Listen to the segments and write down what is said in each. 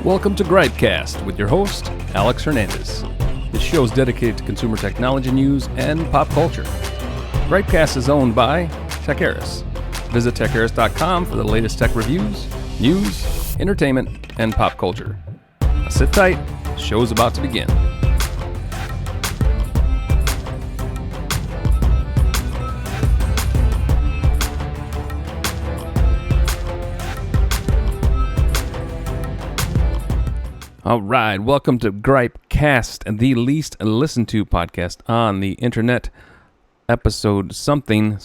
Welcome to GripeCast with your host, Alex Hernandez. This show is dedicated to consumer technology news and pop culture. GripeCast is owned by Techaeris. Visit Techaeris.com for the latest tech reviews, news, entertainment, and pop culture. Now sit tight, the show's about to begin. All right, welcome to GripeCast, the least listened to podcast on the internet. Episode something,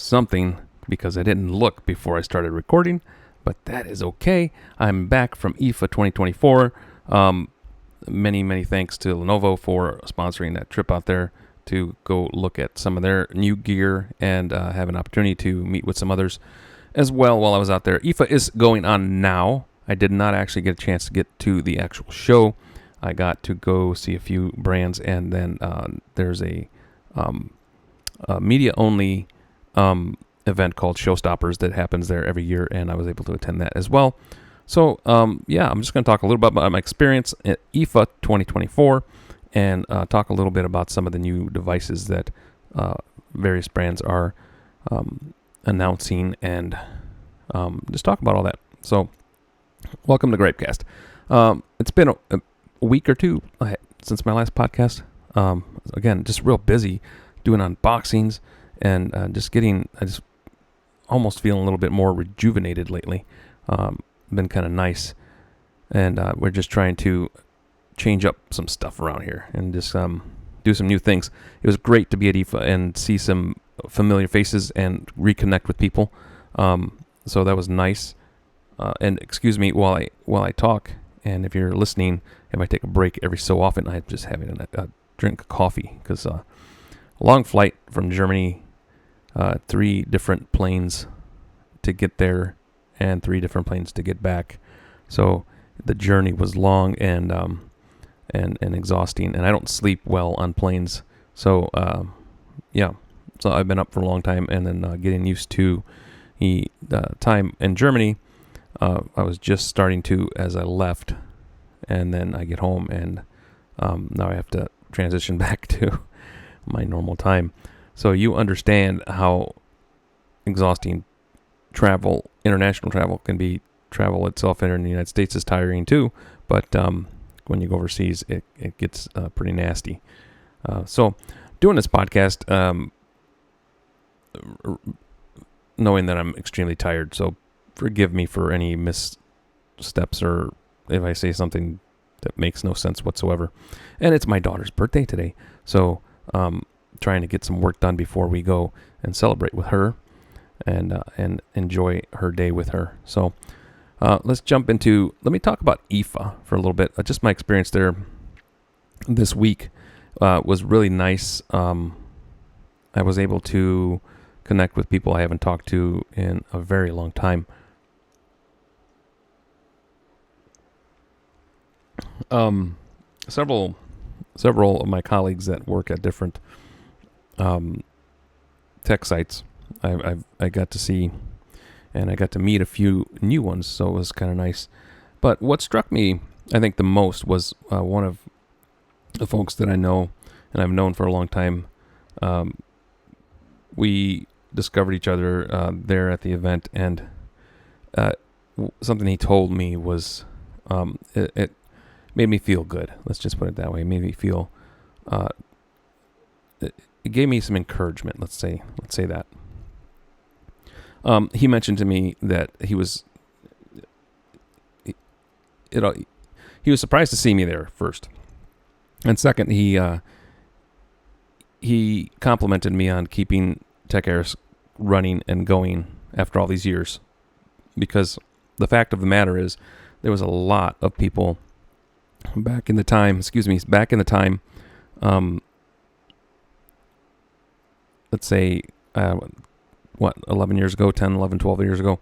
because I didn't look before I started recording, but that is okay. I'm back from IFA 2024. Many thanks to Lenovo for sponsoring that trip out there to go look at some of their new gear and have an opportunity to meet with some others as well while I was out there. IFA is going on now. I did not actually get a chance to get to the actual show. I got to go see a few brands, and then there's a media-only event called Showstoppers that happens there every year, and I was able to attend that as well. So, I'm just going to talk a little bit about my experience at IFA 2024 and talk a little bit about some of the new devices that various brands are announcing and just talk about all that. So, welcome to GripeCast. It's been a week or two since my last podcast. Again, just real busy doing unboxings and I just almost feeling a little bit more rejuvenated lately. Been kind of nice. And we're just trying to change up some stuff around here and just do some new things. It was great to be at IFA and see some familiar faces and reconnect with people. So that was nice. And excuse me while I talk, and if you're listening, if I take a break every so often, I'm just having a drink of coffee because a long flight from Germany, 3 different planes to get there, and 3 different planes to get back. So the journey was long and exhausting, and I don't sleep well on planes. So so I've been up for a long time, and then getting used to the time in Germany. I was just starting to as I left, and then I get home, and now I have to transition back to my normal time. So you understand how exhausting international travel can be. Travel itself here in the United States is tiring too, but when you go overseas, it gets pretty nasty. So doing this podcast, knowing that I'm extremely tired, so forgive me for any missteps or if I say something that makes no sense whatsoever. And it's my daughter's birthday today, so trying to get some work done before we go and celebrate with her and enjoy her day with her. So let's jump into. Let me talk about IFA for a little bit. Just my experience there this week was really nice. I was able to connect with people I haven't talked to in a very long time. Several of my colleagues that work at different tech sites, I got to see, and I got to meet a few new ones, so it was kind of nice. But what struck me, I think, the most was one of the folks that I know, and I've known for a long time. We discovered each other there at the event, and something he told me was it made me feel good. Let's just put it that way. It made me feel. It gave me some encouragement. Let's say that. He mentioned to me that he was surprised to see me there first, and second, he complimented me on keeping Techaeris running and going after all these years, because the fact of the matter is there was a lot of people back in the time, let's say, 11 years ago, 10, 11, 12 years ago,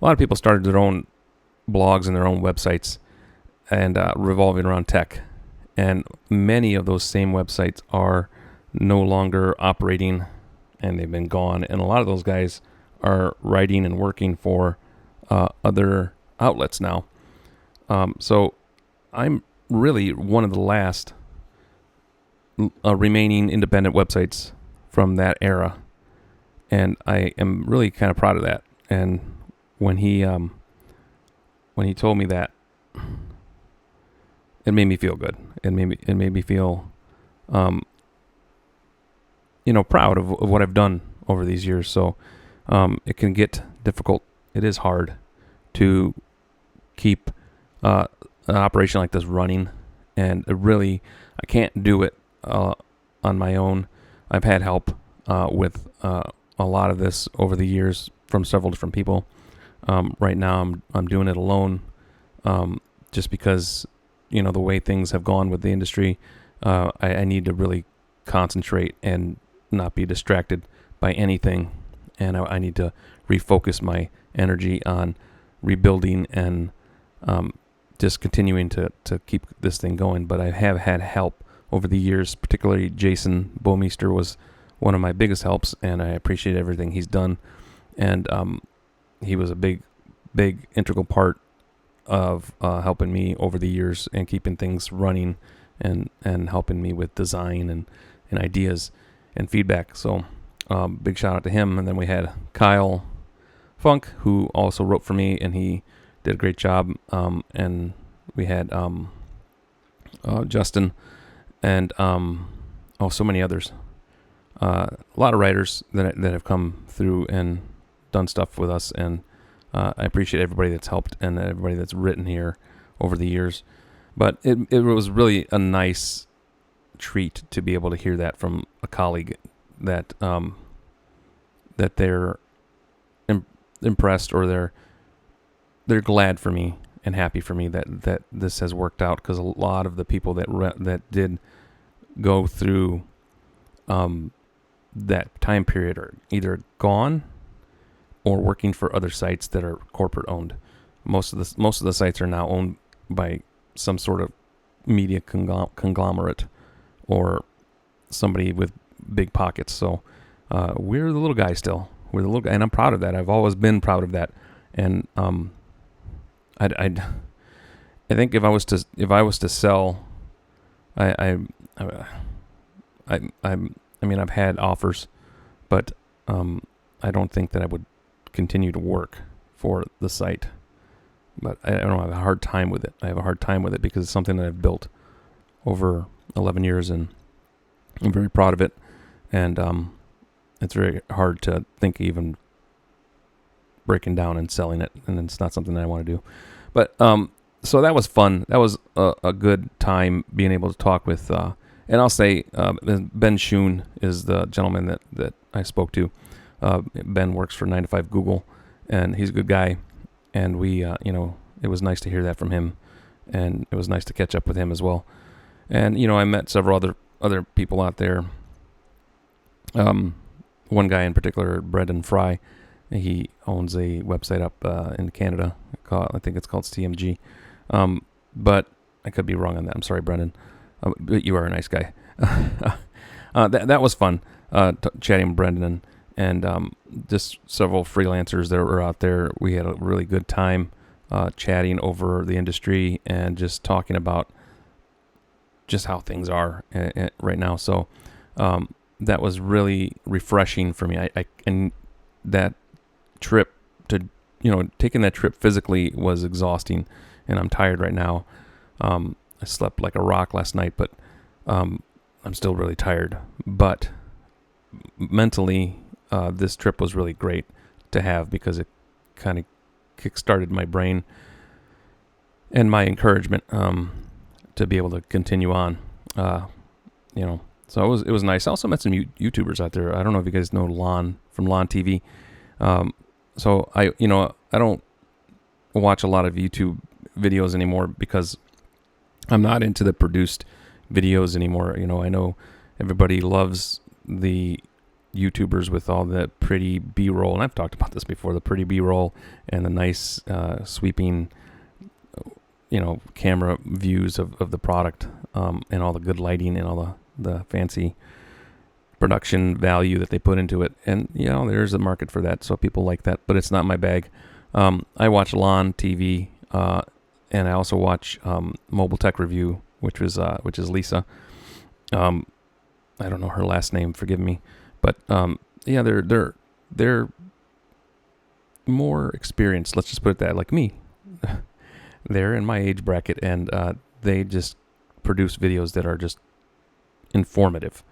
a lot of people started their own blogs and their own websites and revolving around tech. And many of those same websites are no longer operating, and they've been gone. And a lot of those guys are writing and working for other outlets now. So I'm really one of the last remaining independent websites from that era, and I am really kind of proud of that. And when he told me that, it made me feel good. It made me feel, proud of what I've done over these years. So it can get difficult. It is hard to keep an operation like this running, and I can't do it on my own. I've had help with a lot of this over the years from several different people. Right now, I'm doing it alone, just because the way things have gone with the industry. I need to really concentrate and not be distracted by anything, and I need to refocus my energy on rebuilding and just continuing to keep this thing going. But I have had help over the years, particularly Jason Bomeister was one of my biggest helps, and I appreciate everything he's done. And he was a big integral part of helping me over the years and keeping things running and helping me with design and ideas and feedback. So big shout out to him. And then we had Kyle Funk, who also wrote for me, and he did a great job. And we had Justin and so many others. A lot of writers that have come through and done stuff with us, and I appreciate everybody that's helped and everybody that's written here over the years. But it was really a nice treat to be able to hear that from a colleague that that they're impressed, or they're glad for me and happy for me that this has worked out, because a lot of the people that did go through that time period are either gone or working for other sites that are corporate owned. Most of the sites are now owned by some sort of media conglomerate or somebody with big pockets. So we're the little guy still. We're the little guy, and I'm proud of that. I've always been proud of that. And I think if I was to sell, I mean, I've had offers, but I don't think that I would continue to work for the site. But I don't have a hard time with it. I have a hard time with it because it's something that I've built over 11 years, and I'm very proud of it. And it's very hard to think even breaking down and selling it, and it's not something that I want to do. But so that was fun. That was a good time being able to talk with, and I'll say Ben Schoon is the gentleman that I spoke to. Ben works for 9 to 5 Google, and he's a good guy. And we, it was nice to hear that from him, and it was nice to catch up with him as well. And I met several other people out there. One guy in particular, Brendan Fry, he owns a website up in Canada. I think it's called CMG. But I could be wrong on that. I'm sorry, Brendan. But you are a nice guy. That was fun, chatting with Brendan and just several freelancers that were out there. We had a really good time chatting over the industry and just talking about just how things are right now. So that was really refreshing for me. And that trip to, taking that trip physically was exhausting, and I'm tired right now. I slept like a rock last night, but I'm still really tired. But mentally, this trip was really great to have, because it kind of kick-started my brain and my encouragement to be able to continue on. So it was nice. I also met some YouTubers out there. I don't know if you guys know Lon from Lon TV. So I don't watch a lot of YouTube videos anymore because I'm not into the produced videos anymore. I know everybody loves the YouTubers with all the pretty B-roll, and I've talked about this before, the pretty B-roll and the nice sweeping camera views of the product, and all the good lighting and all the fancy production value that they put into it. And there's a market for that, so people like that, but it's not my bag. I watch Lon TV and I also watch Mobile Tech Review, which is Lisa. I don't know her last name, forgive me, but yeah, they're more experienced. Let's just put it that, like me. They're in my age bracket, and they just produce videos that are just informative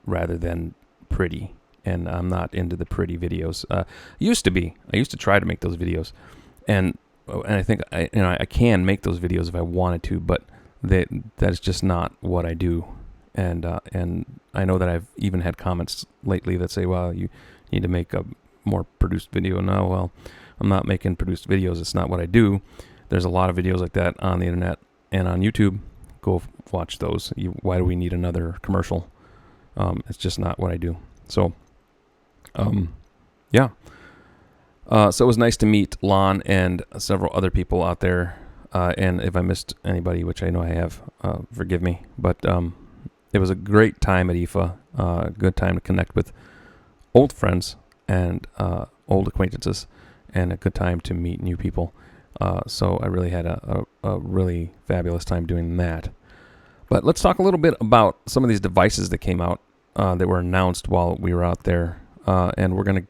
rather than pretty. And I'm not into the pretty videos. Used to be. I used to try to make those videos, and I think I can make those videos if I wanted to, but that is just not what I do. And I know that I've even had comments lately that say, "Well, you need to make a more produced video." No, well, I'm not making produced videos. It's not what I do. There's a lot of videos like that on the internet and on YouTube. Go watch those. Why do we need another commercial? It's just not what I do. So, yeah. So it was nice to meet Lon and several other people out there. And if I missed anybody, which I know I have, forgive me. But it was a great time at IFA. A good time to connect with old friends and old acquaintances, and a good time to meet new people. So I really had a really fabulous time doing that. But let's talk a little bit about some of these devices that came out that were announced while we were out there, and we're gonna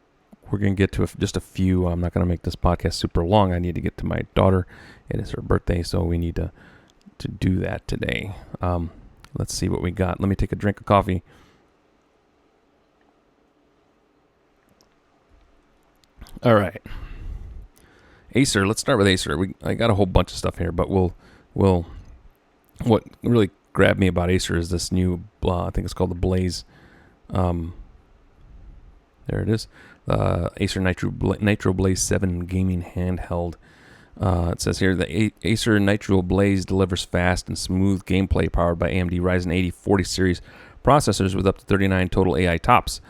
get to just a few. I'm not gonna make this podcast super long. I need to get to my daughter. It is her birthday, so we need to do that today. Let's see what we got. Let me take a drink of coffee. All right. Acer. Let's start with Acer. I got a whole bunch of stuff here, but we'll. What really grabbed me about Acer is this new. I think it's called the Blaze. There it is. Acer Nitro Blaze 7 gaming handheld. It says here the Acer Nitro Blaze delivers fast and smooth gameplay powered by AMD Ryzen 8040 series processors with up to 39 total AI TOPS,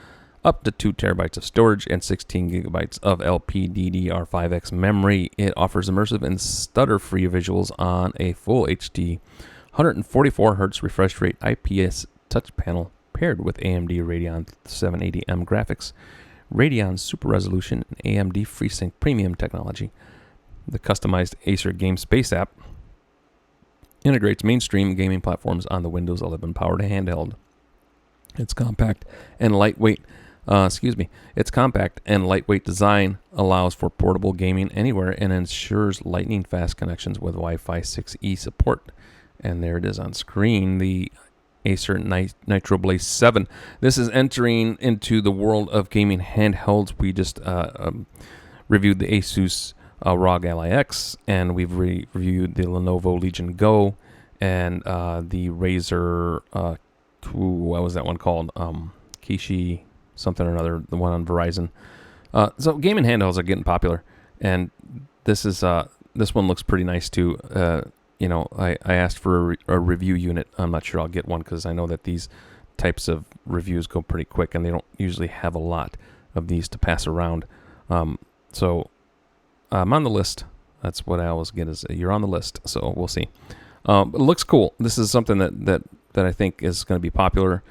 up to 2 terabytes of storage, and 16 gigabytes of LPDDR5X memory. It offers immersive and stutter-free visuals on a full HD 144 Hz refresh rate IPS touch panel paired with AMD Radeon 780M graphics, Radeon Super Resolution, and AMD FreeSync Premium technology. The customized Acer Game Space app integrates mainstream gaming platforms on the Windows 11 powered handheld. Its compact and lightweight design allows for portable gaming anywhere and ensures lightning fast connections with Wi-Fi 6E support. And there it is on screen, the Acer Nitro Blaze 7. This is entering into the world of gaming handhelds. We just reviewed the Asus ROG Ally X, and we've reviewed the Lenovo Legion Go, and the Razer, what was that one called? Kishi something or another, the one on Verizon. So gaming handhelds are getting popular, and this one looks pretty nice too. I asked for a review unit. I'm not sure I'll get one because I know that these types of reviews go pretty quick, and they don't usually have a lot of these to pass around. So I'm on the list. That's what I always get, is you're on the list. So we'll see. It looks cool. This is something that I think is going to be popular.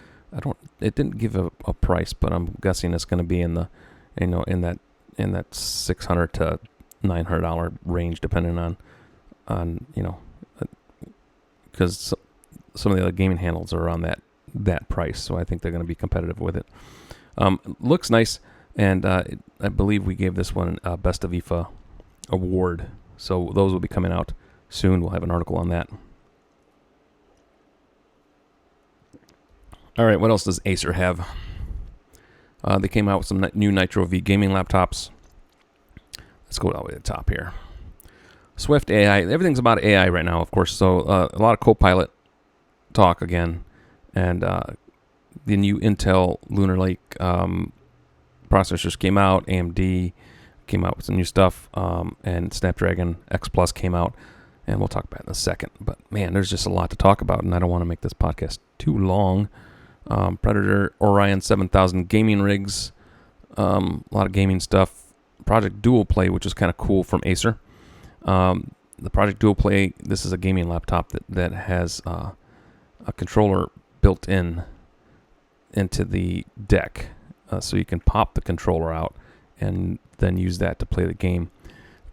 It didn't give a price, but I'm guessing it's going to be in the, in that $600 to $900 range, depending on because some of the other gaming handles are around that price. So I think they're going to be competitive with it. Looks nice, and I believe we gave this one a Best of IFA award. So those will be coming out soon. We'll have an article on that. All right, what else does Acer have? They came out with some new Nitro V gaming laptops. Let's go all the way to the top here. Swift AI. Everything's about AI right now, of course. So a lot of Copilot talk again. And the new Intel Lunar Lake processors came out. AMD came out with some new stuff. And Snapdragon X Plus came out. And we'll talk about it in a second. But, man, there's just a lot to talk about, and I don't want to make this podcast too long. Predator Orion 7000 gaming rigs, a lot of gaming stuff. Project Dual Play, which is kind of cool, from Acer. The Project Dual Play, this is a gaming laptop that has a controller built into the deck, so you can pop the controller out and then use that to play the game.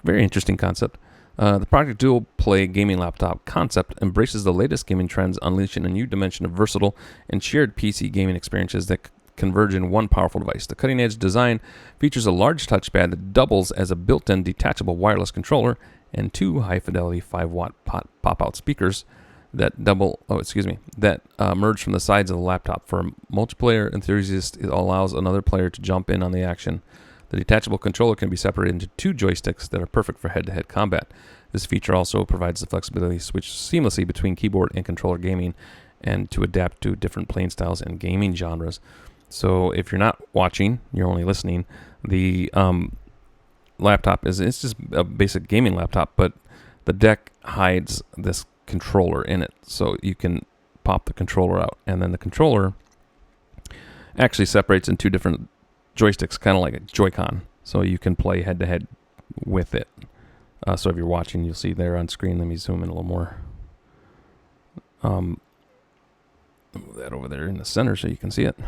Very interesting concept. The Project Dual Play gaming laptop concept embraces the latest gaming trends, unleashing a new dimension of versatile and shared PC gaming experiences that converge in one powerful device. The cutting-edge design features a large touchpad that doubles as a built-in detachable wireless controller and two high-fidelity 5-watt pop-out speakers that merge from the sides of the laptop. For a multiplayer enthusiast, it allows another player to jump in on the action. The detachable controller can be separated into two joysticks that are perfect for head-to-head combat. This feature also provides the flexibility to switch seamlessly between keyboard and controller gaming and to adapt to different playing styles and gaming genres. So if you're not watching, you're only listening, the laptop it's just a basic gaming laptop, but the deck hides this controller in it. So you can pop the controller out, and then the controller actually separates in two different joysticks, kind of like a Joy-Con, so you can play head-to-head with it. So if you're watching, you'll see there on screen. Let me zoom in a little more. Move that over there in the center so you can see it.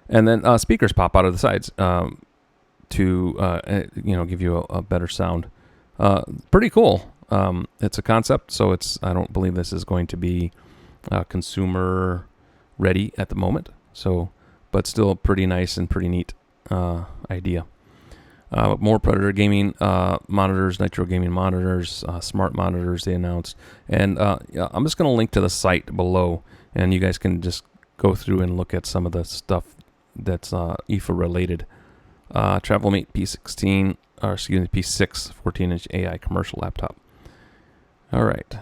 And then speakers pop out of the sides to give you a better sound. Pretty cool. It's a concept, so I don't believe this is going to be consumer ready at the moment. So, but still pretty nice and pretty neat idea. More Predator gaming monitors, Nitro gaming monitors, smart monitors they announced. And I'm just going to link to the site below, and you guys can just go through and look at some of the stuff that's IFA related. TravelMate P6 14-inch AI commercial laptop. All right.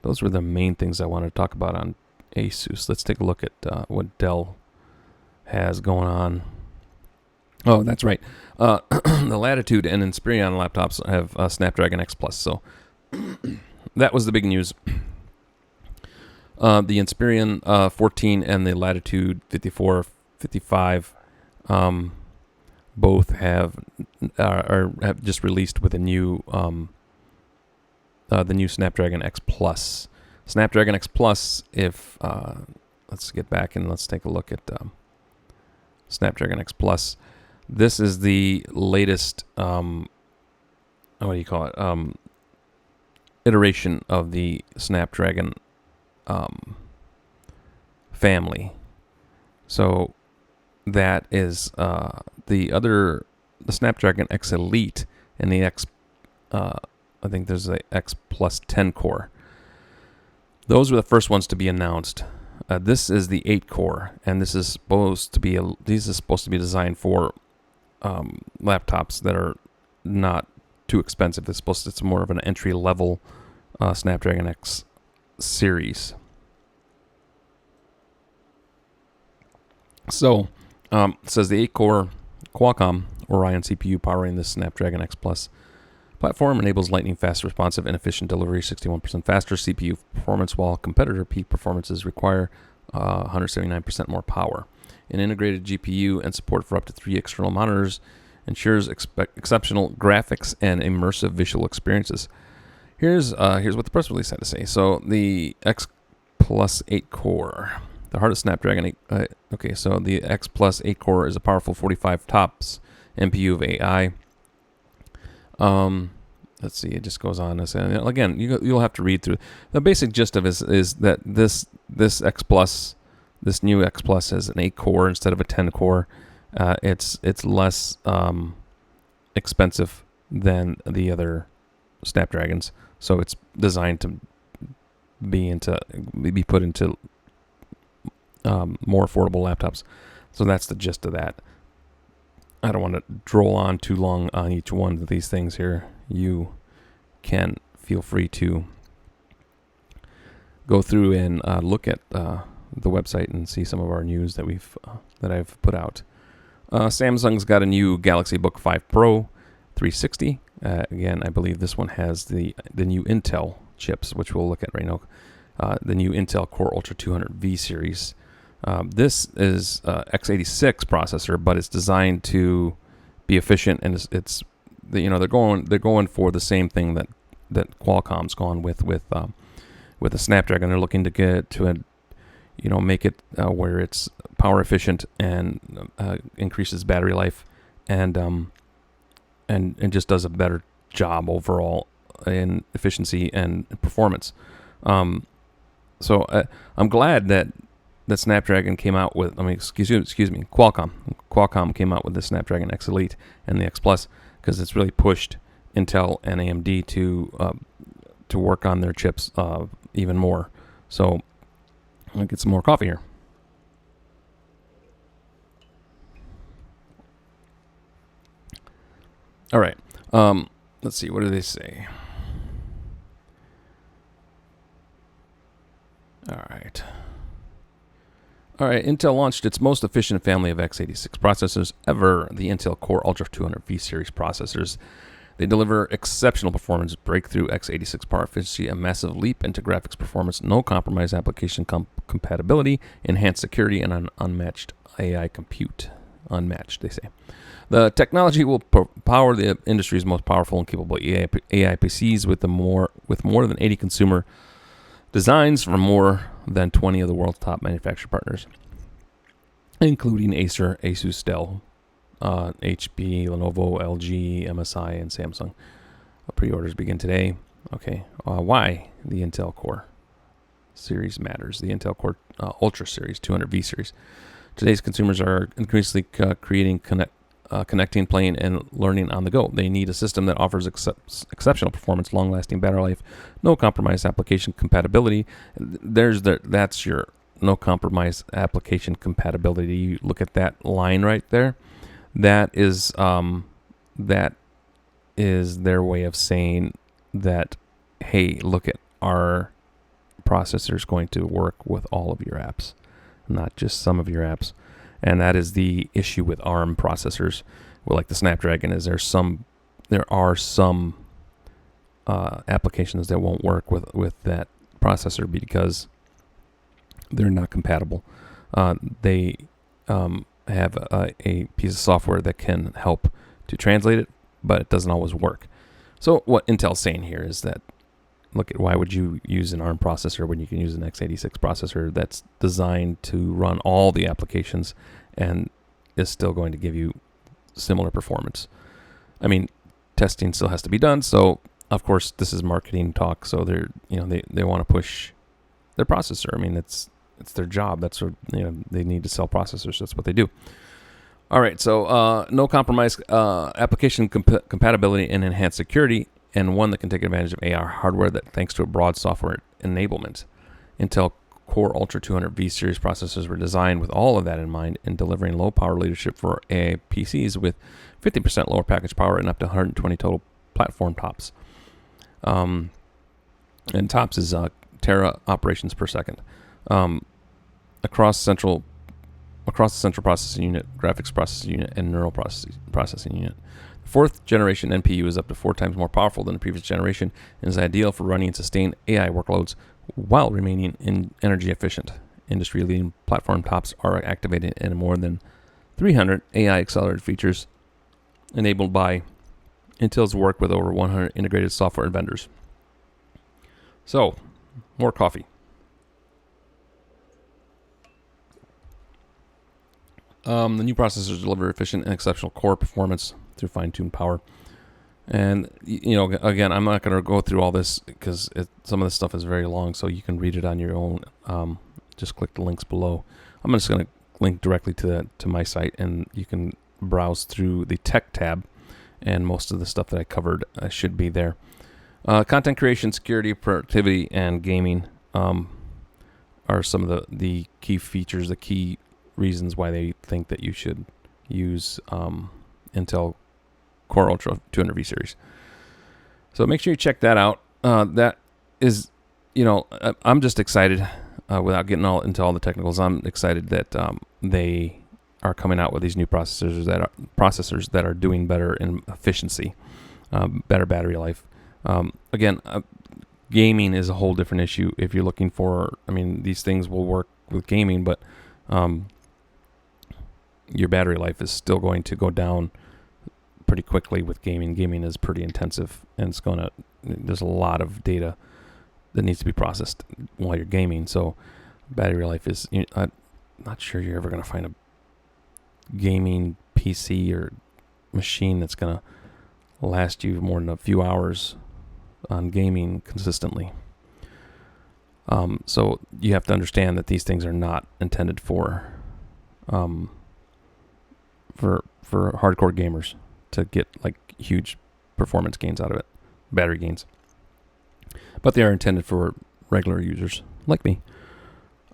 Those were the main things I wanted to talk about on Asus. Let's take a look at what Dell has going on. Oh, that's right. The Latitude and Inspiron laptops have Snapdragon X Plus. So that was the big news. The Inspiron 14 and the Latitude 54, 55 both have just released with a new the new Snapdragon X Plus. Snapdragon X Plus. If let's get back and let's take a look at Snapdragon X Plus. This is the latest, iteration of the Snapdragon family. So that is the Snapdragon X Elite and the X, I think there's the X Plus 10 core. Those were the first ones to be announced. This is the 8 core, and this is supposed to be designed for laptops that are not too expensive. It's more of an entry level Snapdragon X series. So it says the 8 core Qualcomm Orion CPU powering this Snapdragon X Plus platform enables lightning fast, responsive, and efficient delivery, 61% faster CPU performance, while competitor peak performances require 179% more power. An integrated GPU and support for up to 3 external monitors ensures exceptional graphics and immersive visual experiences. Here's what the press release had to say. So the X Plus 8 core, the hardest Snapdragon 8. So the X Plus 8 core is a powerful 45 TOPS NPU of AI. Let's see. It just goes on to say, again, you'll have to read through. The basic gist of it is that this X Plus, this new X Plus, has an 8 core instead of a 10 core. It's less expensive than the other Snapdragons, so it's designed to be put into more affordable laptops. So that's the gist of that. I don't want to droll on too long on each one of these things here. You can feel free to go through and look at the website and see some of our news that I've put out. Samsung's got a new Galaxy Book 5 Pro 360. Again, I believe this one has the new Intel chips, which we'll look at right now. The new Intel Core Ultra 200V series. This is x86 processor, but it's designed to be efficient, and they're going for the same thing that Qualcomm's gone with the Snapdragon. They're looking to get to make it where it's power efficient and increases battery life, and just does a better job overall in efficiency and performance. So I'm glad that Snapdragon came out with. Excuse me, Qualcomm came out with the Snapdragon X Elite and the X Plus, because it's really pushed Intel and AMD to work on their chips even more. So I'll get some more coffee here. All right. Let's see. What do they say? All right. Intel launched its most efficient family of x86 processors ever, the Intel Core Ultra 200 V-Series processors. They deliver exceptional performance, breakthrough x86 power efficiency, a massive leap into graphics performance, no compromise application compatibility, enhanced security, and an unmatched AI compute. Unmatched, they say. The technology will power the industry's most powerful and capable AI PCs with more than 80 consumer designs from more than 20 of the world's top manufacturer partners, including Acer, Asus, Dell, HP, Lenovo, LG, MSI, and Samsung. Pre-orders begin today. Okay, why the Intel Core series matters? The Intel Core Ultra series, 200 V series. Today's consumers are increasingly connecting, playing, and learning on the go. They need a system that offers exceptional performance, long-lasting battery life, no compromise application compatibility. That's your no compromise application compatibility. You look at that line right there. That is their way of saying that, hey, look at our processor's going to work with all of your apps, not just some of your apps. And that is the issue with ARM processors. Well, like the Snapdragon, there are some applications that won't work with that processor because they're not compatible. They have a piece of software that can help to translate it, but it doesn't always work. So what Intel's saying here is that, look, at why would you use an ARM processor when you can use an x86 processor that's designed to run all the applications and is still going to give you similar performance? I mean, testing still has to be done, so of course this is marketing talk. So they want to push their processor. I mean, it's their job. That's what they need to sell processors. That's what they do. All right, so no compromise application compatibility and enhanced security, and one that can take advantage of AR hardware that thanks to a broad software enablement. Intel Core Ultra 200 V-Series processors were designed with all of that in mind, and delivering low power leadership for AI PCs with 50% lower package power and up to 120 total platform tops. And tops is tera operations per second. Across the central processing unit, graphics processing unit, and neural processing unit. The fourth generation NPU is up to 4 times more powerful than the previous generation and is ideal for running sustained AI workloads while remaining energy efficient. Industry-leading platform tops are activated in more than 300 AI accelerated features enabled by Intel's work with over 100 integrated software vendors. So, more coffee. The new processors deliver efficient and exceptional core performance through fine-tuned power. And, again, I'm not going to go through all this because some of this stuff is very long, so you can read it on your own. Just click the links below. I'm just going to link directly to my site, and you can browse through the tech tab, and most of the stuff that I covered should be there. Content creation, security, productivity, and gaming are some of the key features, the key reasons why they think that you should use Intel Core Ultra 200 V series. So make sure you check that out. That is, I'm just excited without getting into all the technicals. I'm excited that they are coming out with these new processors that are doing better in efficiency, better battery life. Again, gaming is a whole different issue. If you're looking for, these things will work with gaming, but your battery life is still going to go down pretty quickly with gaming. Gaming is pretty intensive, and there's a lot of data that needs to be processed while you're gaming. So battery life is, I'm not sure you're ever going to find a gaming PC or machine that's going to last you more than a few hours on gaming consistently. So you have to understand that these things are not intended for hardcore gamers to get like huge performance gains out of it, battery gains. But they are intended for regular users like me.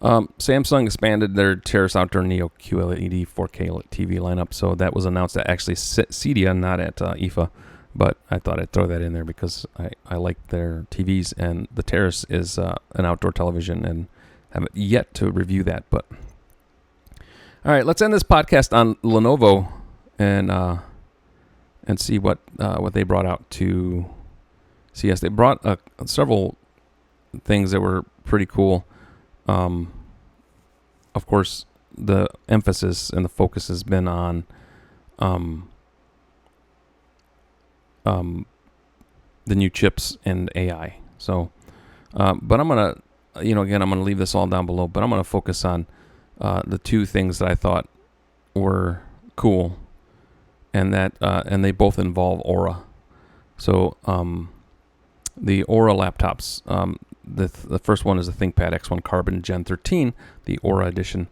Samsung expanded their Techaeris Outdoor Neo QLED 4K TV lineup, so that was announced at actually CEDIA, not at IFA. But I thought I'd throw that in there because I like their TVs, and the Techaeris is an outdoor television, and haven't yet to review that. But all right, let's end this podcast on Lenovo and see what they brought out to CS. They brought several things that were pretty cool. Of course, the emphasis and the focus has been on the new chips and AI. So, but I'm gonna, again, I'm gonna leave this all down below. But I'm gonna focus on the two things that I thought were cool, and they both involve Aura. So, the Aura laptops. The first one is the ThinkPad X1 Carbon Gen 13, the Aura edition.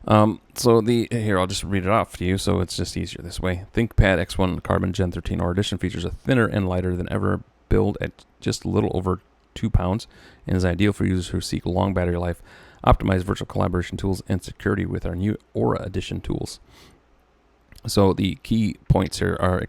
Here, I'll just read it off to you, so it's just easier this way. ThinkPad X1 Carbon Gen 13 Aura edition features a thinner and lighter than ever build at just a little over 2 pounds, and is ideal for users who seek long battery life, optimized virtual collaboration tools, and security with our new Aura edition tools. So the key points here are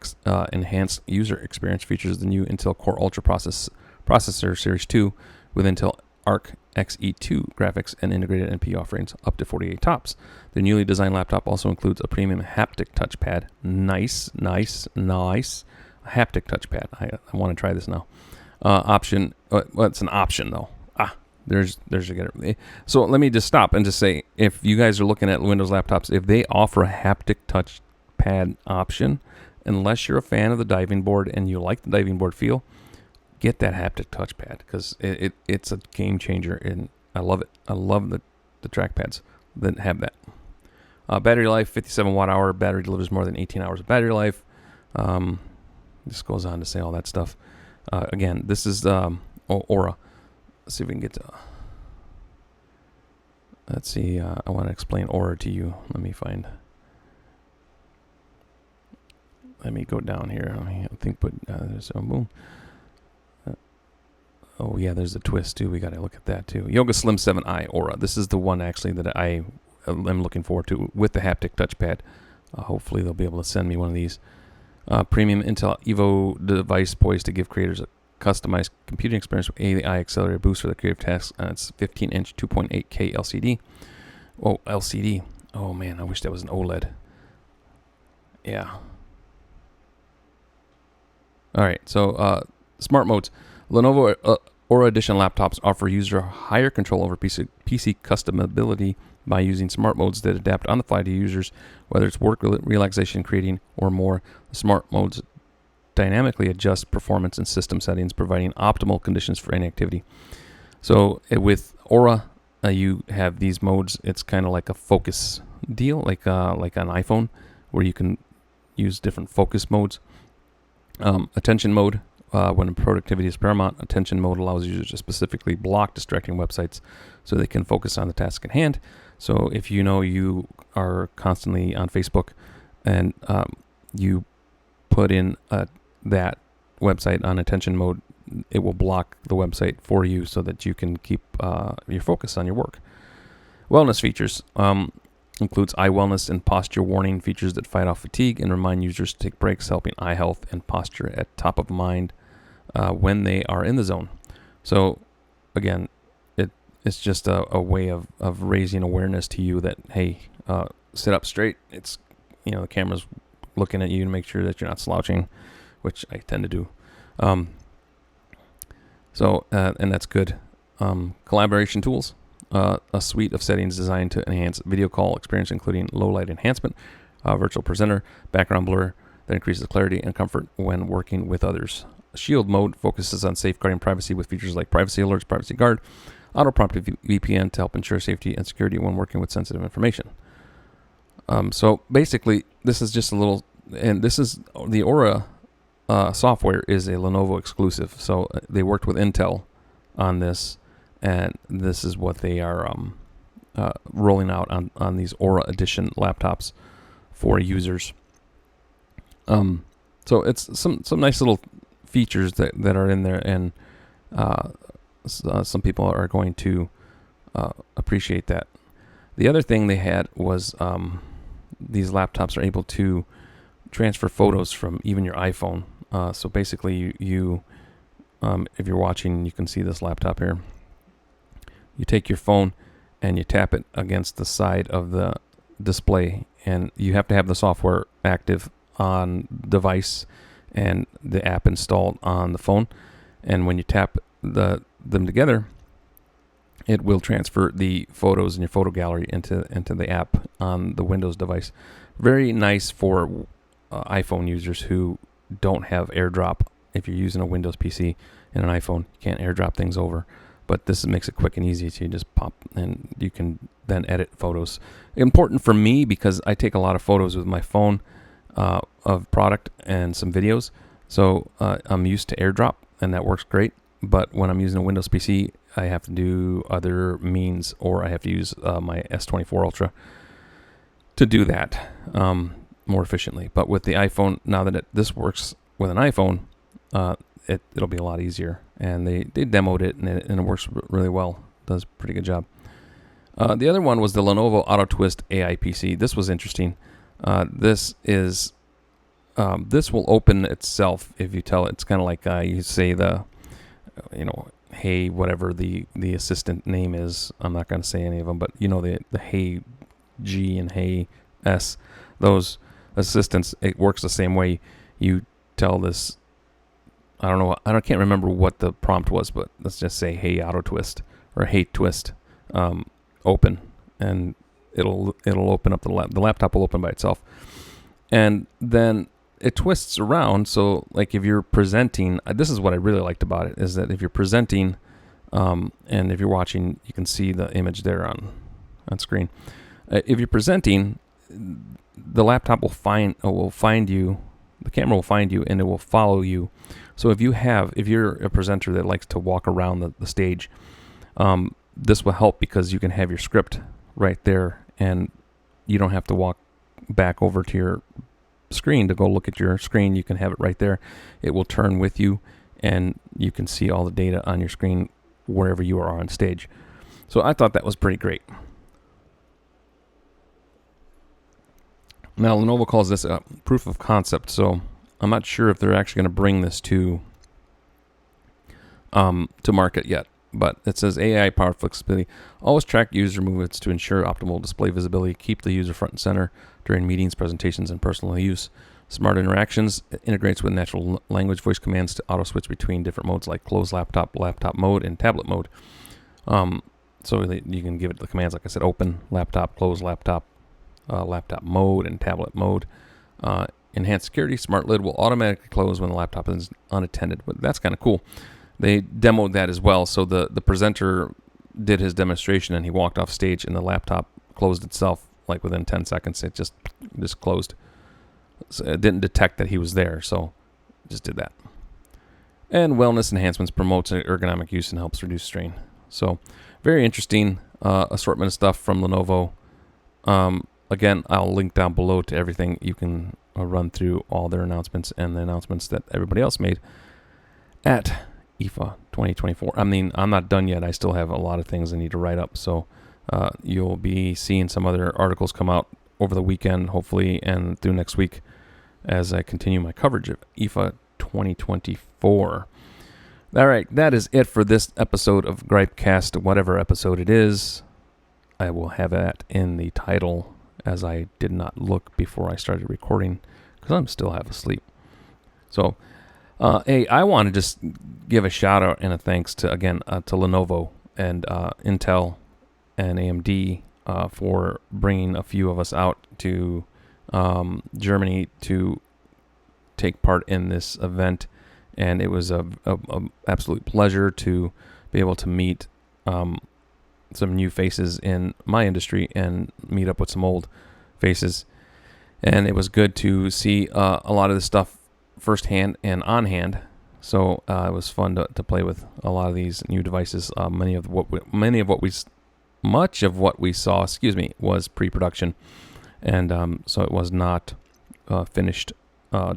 enhanced user experience features the new Intel Core Ultra processor Series 2 with Intel Arc Xe2 graphics and integrated NP offerings up to 48 tops. The newly designed laptop also includes a premium haptic touchpad. Nice. A haptic touchpad. I want to try this now. Option. Well, it's an option though. There's a getter. So let me just stop and just say, if you guys are looking at Windows laptops, if they offer a haptic touchpad option, unless you're a fan of the diving board and you like the diving board feel, get that haptic touchpad, because it's a game changer, and I love it. I love the trackpads that have that. Battery life, 57 watt hour. Battery delivers more than 18 hours of battery life. This goes on to say all that stuff. Again, this is Aura. Let's see if we can get to... Let's see. I want to explain Aura to you. Let me go down here. I think there's a boom. Oh, yeah, there's a twist, too. We got to look at that, too. Yoga Slim 7i Aura. This is the one, actually, that I am looking forward to with the haptic touchpad. Hopefully, they'll be able to send me one of these. Premium Intel Evo device poised to give creators a customized computing experience with AI accelerator boost for the creative tasks. It's 15-inch, 2.8K LCD. Oh, LCD. Oh, man, I wish that was an OLED. Yeah. All right, so smart modes. Lenovo Aura Edition laptops offer user higher control over PC customability by using smart modes that adapt on the fly to users, whether it's work, relaxation, creating, or more. The smart modes dynamically adjust performance and system settings, providing optimal conditions for any activity. So with Aura, you have these modes. It's kind of like a focus deal, like an iPhone, where you can use different focus modes. Attention mode. When productivity is paramount, attention mode allows users to specifically block distracting websites so they can focus on the task at hand. So if you are constantly on Facebook and you put in that website on attention mode, it will block the website for you so that you can keep your focus on your work. Wellness features includes eye wellness and posture warning features that fight off fatigue and remind users to take breaks, helping eye health and posture at top of mind when they are in the zone. So again, it's just a way of raising awareness to you that, hey, sit up straight. It's, the camera's looking at you to make sure that you're not slouching, which I tend to do. And that's good. Collaboration tools, a suite of settings designed to enhance video call experience, including low light enhancement, virtual presenter, background blur that increases clarity and comfort when working with others. Shield mode focuses on safeguarding privacy with features like privacy alerts, privacy guard, auto prompt VPN to help ensure safety and security when working with sensitive information. So basically, this is just a little, and this is the Aura software is a Lenovo exclusive. So they worked with Intel on this, and this is what they are rolling out on these Aura Edition laptops for users. So it's some nice little features that are in there, and some people are going to appreciate that. The other thing they had was these laptops are able to transfer photos from even your iPhone. So basically, you if you're watching, you can see this laptop here. You take your phone and you tap it against the side of the display, and you have to have the software active on device and the app installed on the phone. And when you tap them together, it will transfer the photos in your photo gallery into the app on the Windows device. Very nice for iPhone users who don't have AirDrop. If you're using a Windows PC and an iPhone, you can't AirDrop things over. But this makes it quick and easy to just pop, and you can then edit photos. Important for me because I take a lot of photos with my phone of product and some videos. So I'm used to AirDrop, and that works great. But when I'm using a Windows PC, I have to do other means, or I have to use my S24 Ultra to do that more efficiently. But with the iPhone, now that this works with an iPhone, it'll be a lot easier. And they demoed it, and it works really well. Does a pretty good job. The other one was the Lenovo Auto Twist AI PC. This was interesting. This will open itself if you tell it. It's kind of like you say hey, whatever the assistant name is. I'm not going to say any of them, but the Hey G and Hey S, those assistants, it works the same way. You tell this, I don't know, I can't remember what the prompt was, but let's just say Hey Auto Twist or Hey Twist, open, and it'll open up the laptop will open by itself, and then it twists around. So like if you're presenting, this is what I really liked about it, is that if you're presenting, and if you're watching, you can see the image there on screen. If you're presenting, the laptop will find you, the camera will find you, and it will follow you. So if you're a presenter that likes to walk around the stage, this will help because you can have your script right there, and you don't have to walk back over to your screen to go look at your screen. You can have it right there. It will turn with you, and you can see all the data on your screen wherever you are on stage. So I thought that was pretty great. Now Lenovo calls this a proof of concept, so I'm not sure if they're actually going to bring this to market yet. But it says AI powered flexibility. Always track user movements to ensure optimal display visibility. Keep the user front and center during meetings, presentations, and personal use. Smart interactions. It integrates with natural language voice commands to auto switch between different modes like close laptop mode, and tablet mode. So you can give it the commands, like I said, open laptop, close laptop, laptop mode, and tablet mode. Enhanced security. Smart lid will automatically close when the laptop is unattended. But that's kind of cool. They demoed that as well. So the presenter did his demonstration, and he walked off stage, and the laptop closed itself like within 10 seconds. It just closed. So it didn't detect that he was there, so it just did that. And wellness enhancements, promotes ergonomic use and helps reduce strain. So very interesting assortment of stuff from Lenovo. Again, I'll link down below to everything. You can run through all their announcements and the announcements that everybody else made at IFA 2024. I mean, I'm not done yet. I still have a lot of things I need to write up. So you'll be seeing some other articles come out over the weekend, hopefully, and through next week as I continue my coverage of IFA 2024. All right, that is it for this episode of GripeCast, whatever episode it is. I will have that in the title, as I did not look before I started recording because I'm still half asleep. So, hey, I want to just give a shout out and a thanks to Lenovo and Intel and AMD for bringing a few of us out to Germany to take part in this event, and it was a absolute pleasure to be able to meet some new faces in my industry and meet up with some old faces. And it was good to see a lot of this stuff firsthand and on hand. So it was fun to play with a lot of these new devices. Much of what we saw, was pre-production, and so it was not finished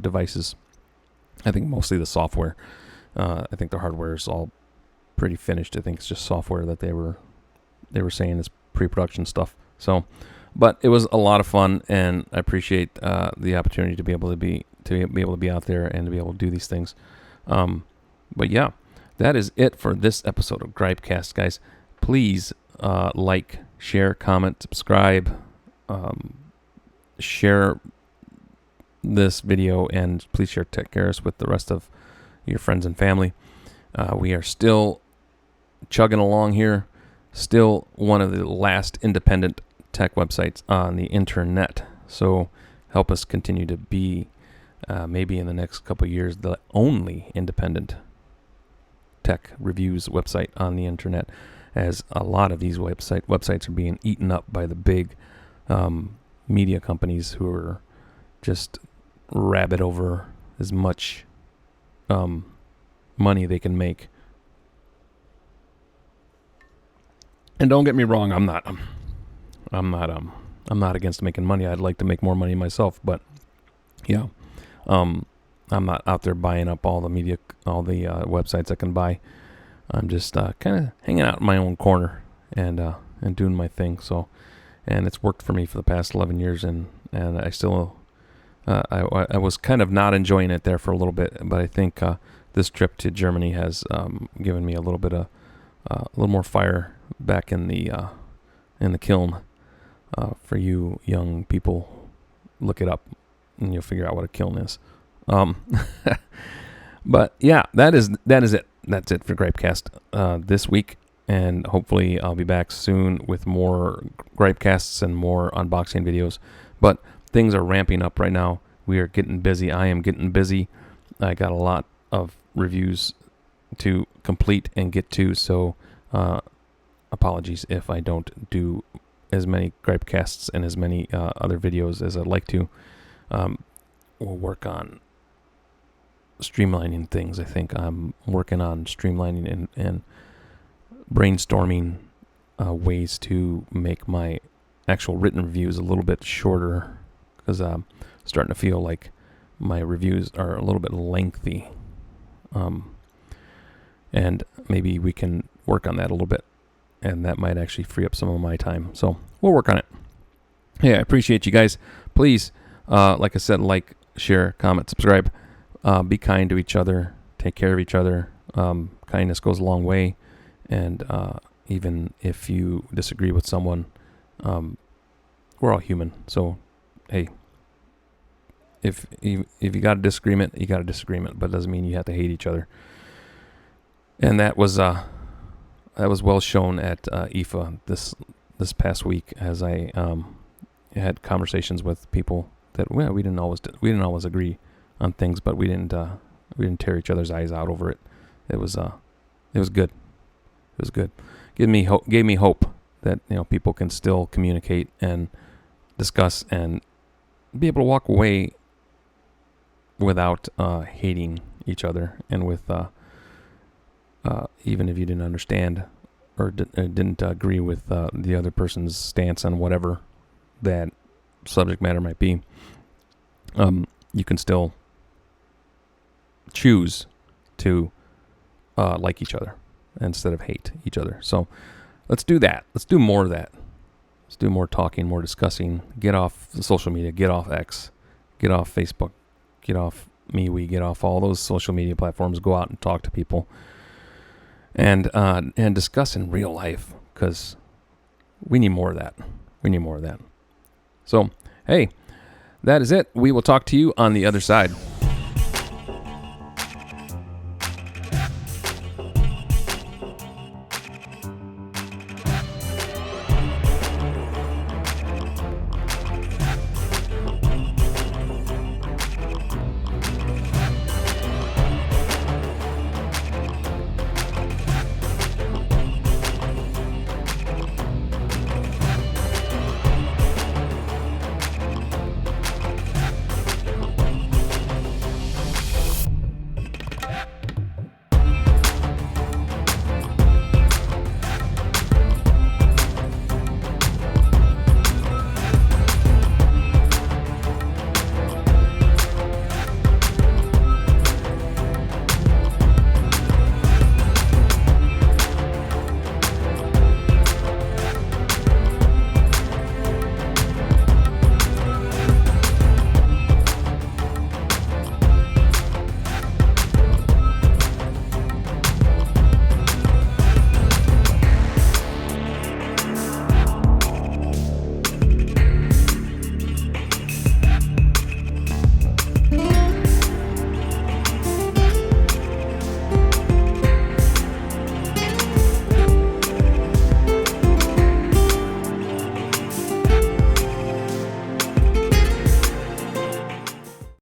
devices. I think mostly the software. I think the hardware is all pretty finished. I think it's just software that they were saying is pre-production stuff. So, but it was a lot of fun, and I appreciate the opportunity to be able to be out there and to be able to do these things. But yeah, that is it for this episode of GripeCast, guys. Please like, share, comment, subscribe, share this video, and please share Techaeris with the rest of your friends and family. We are still chugging along here, still one of the last independent tech websites on the internet. So help us continue to be, maybe in the next couple of years, the only independent tech reviews website on the internet, as a lot of these websites are being eaten up by the big media companies who are just rabid over as much money they can make. And don't get me wrong, I'm not against making money. I'd like to make more money myself, but yeah, I'm not out there buying up all the websites I can buy. I'm just kind of hanging out in my own corner and doing my thing. So, and it's worked for me for the past 11 years, and I still I was kind of not enjoying it there for a little bit, but I think this trip to Germany has given me a little bit of a little more fire back in the kiln. For you young people, look it up and you'll figure out what a kiln is. But yeah, that is it. That's it for GripeCast this week, and hopefully I'll be back soon with more GripeCasts and more unboxing videos. But things are ramping up right now. We are getting busy. I am getting busy. I got a lot of reviews to complete and get to, so apologies if I don't do as many GripeCasts and as many other videos as I'd like to. We'll work on streamlining things. I think I'm working on streamlining and brainstorming ways to make my actual written reviews a little bit shorter, because I'm starting to feel like my reviews are a little bit lengthy. And maybe we can work on that a little bit, and that might actually free up some of my time. So we'll work on it. Hey, I appreciate you guys. Please, like I said, like, share, comment, subscribe. Be kind to each other. Take care of each other. Kindness goes a long way. And even if you disagree with someone, we're all human. So, hey, if you got a disagreement, you got a disagreement, but it doesn't mean you have to hate each other. And that was well shown at IFA this past week, as I had conversations with people that we didn't always agree on things, but we didn't tear each other's eyes out over it. It was good. It was good. Gave me hope that people can still communicate and discuss and be able to walk away without hating each other, and with even if you didn't understand or didn't agree with the other person's stance on whatever that subject matter might be, you can still choose to like each other instead of hate each other. So let's do that. Let's do more of that. Let's do more talking, more discussing. Get off social media. Get off X. Get off Facebook. Get off MeWe. Get off all those social media platforms. Go out and talk to people. And discuss in real life, because we need more of that. We need more of that. So, hey, that is it. We will talk to you on the other side.